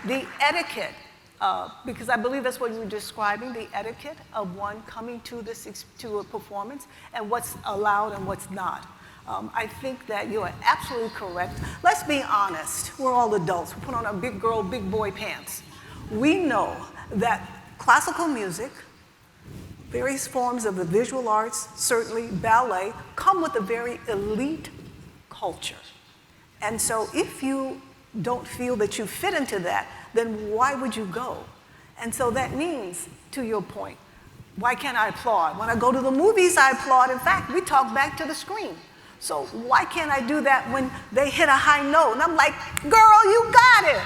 the etiquette, because I believe that's what you were describing, the etiquette of one coming to to a performance and what's allowed and what's not. I think that you are absolutely correct. Let's be honest. We're all adults. We put on our big girl, big boy pants. We know that classical music, various forms of the visual arts, certainly ballet, come with a very elite culture. And so if you don't feel that you fit into that, then why would you go? And so that means, to your point, why can't I applaud? When I go to the movies, I applaud. In fact, we talk back to the screen. So why can't I do that when they hit a high note? And I'm like, girl, you got it.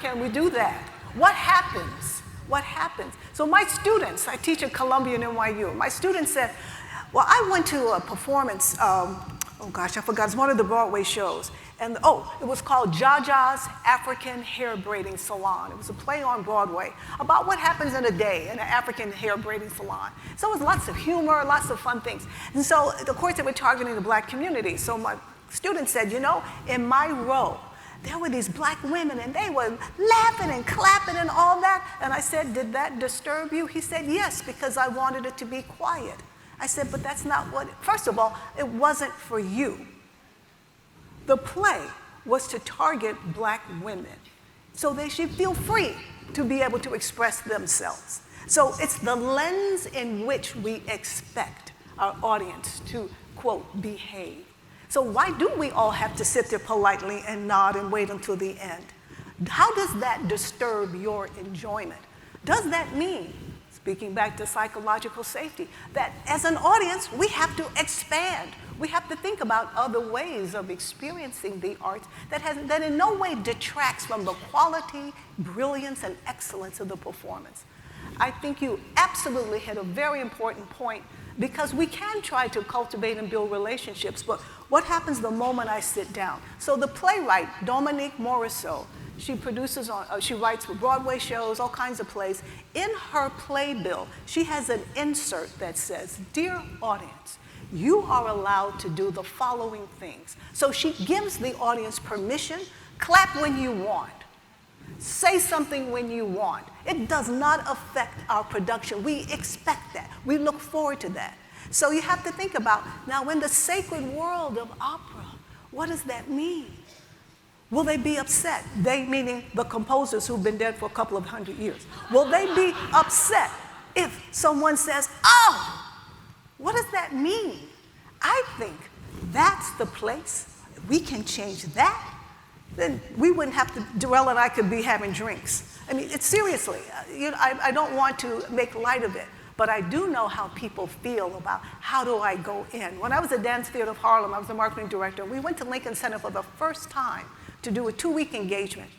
Can we do that? What happens? What happens? So my students, I teach at Columbia and NYU, my students said, well, I went to a performance, oh gosh, I forgot, it's one of the Broadway shows. And it was called Jaja's African Hair Braiding Salon. It was a play on Broadway about what happens in a day in an African hair braiding salon. So it was lots of humor, lots of fun things. And so, of course, they were targeting the black community. So my students said, you know, in my row, there were these black women, and they were laughing and clapping and all that. And I said, did that disturb you? He said, yes, because I wanted it to be quiet. I said, but that's not what, first of all, it wasn't for you. The play was to target black women, so they should feel free to be able to express themselves. So it's the lens in which we expect our audience to, quote, behave. So why do we all have to sit there politely and nod and wait until the end? How does that disturb your enjoyment? Does that mean, speaking back to psychological safety, that as an audience, we have to expand? We have to think about other ways of experiencing the arts that in no way detracts from the quality, brilliance, and excellence of the performance. I think you absolutely hit a very important point, because we can try to cultivate and build relationships, but what happens the moment I sit down? So the playwright, Dominique Morisseau, she writes for Broadway shows, all kinds of plays. In her playbill, she has an insert that says, "Dear audience, you are allowed to do the following things." So she gives the audience permission. Clap when you want. Say something when you want. It does not affect our production. We expect that. We look forward to that. So you have to think about, now in the sacred world of opera, what does that mean? Will they be upset? They, meaning the composers who've been dead for a couple of 100 years. Will they be upset if someone says, oh, what does that mean? I think that's the place. If we can change that, then we wouldn't have to, Durell and I could be having drinks. I mean, it's seriously, I don't want to make light of it, but I do know how people feel about how do I go in. When I was at Dance Theater of Harlem, I was the marketing director. We went to Lincoln Center for the first time to do a 2-week engagement.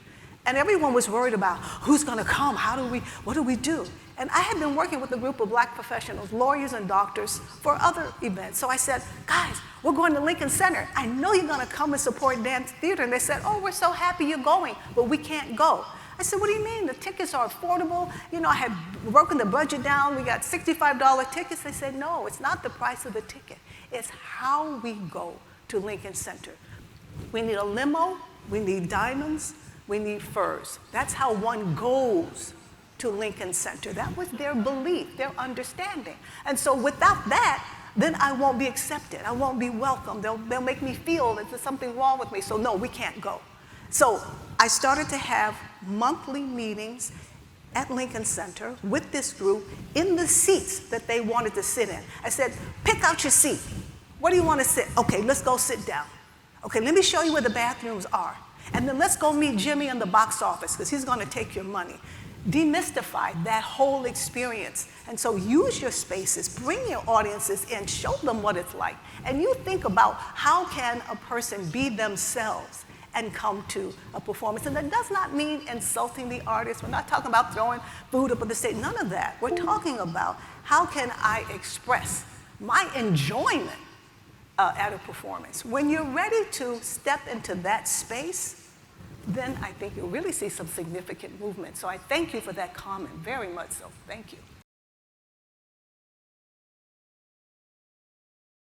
And everyone was worried about who's gonna come, what do we do? And I had been working with a group of black professionals, lawyers and doctors, for other events. So I said, guys, we're going to Lincoln Center. I know you're gonna come and support dance theater. And they said, oh, we're so happy you're going, but we can't go. I said, what do you mean? The tickets are affordable. You know, I had broken the budget down. We got $65 tickets. They said, no, it's not the price of the ticket. It's how we go to Lincoln Center. We need a limo. We need diamonds. We need furs. That's how one goes to Lincoln Center. That was their belief, their understanding. And so without that, then I won't be accepted. I won't be welcome. They'll make me feel that there's something wrong with me. So no, we can't go. So I started to have monthly meetings at Lincoln Center with this group in the seats that they wanted to sit in. I said, pick out your seat. Where do you want to sit? Okay, let's go sit down. Okay, let me show you where the bathrooms are. And then let's go meet Jimmy in the box office, because he's going to take your money. Demystify that whole experience. And so use your spaces, bring your audiences in, show them what it's like. And you think about how can a person be themselves and come to a performance. And that does not mean insulting the artist. We're not talking about throwing food up on the stage, none of that. We're talking about how can I express my enjoyment at a performance. When you're ready to step into that space, then I think you'll really see some significant movement. So I thank you for that comment, very much so. Thank you.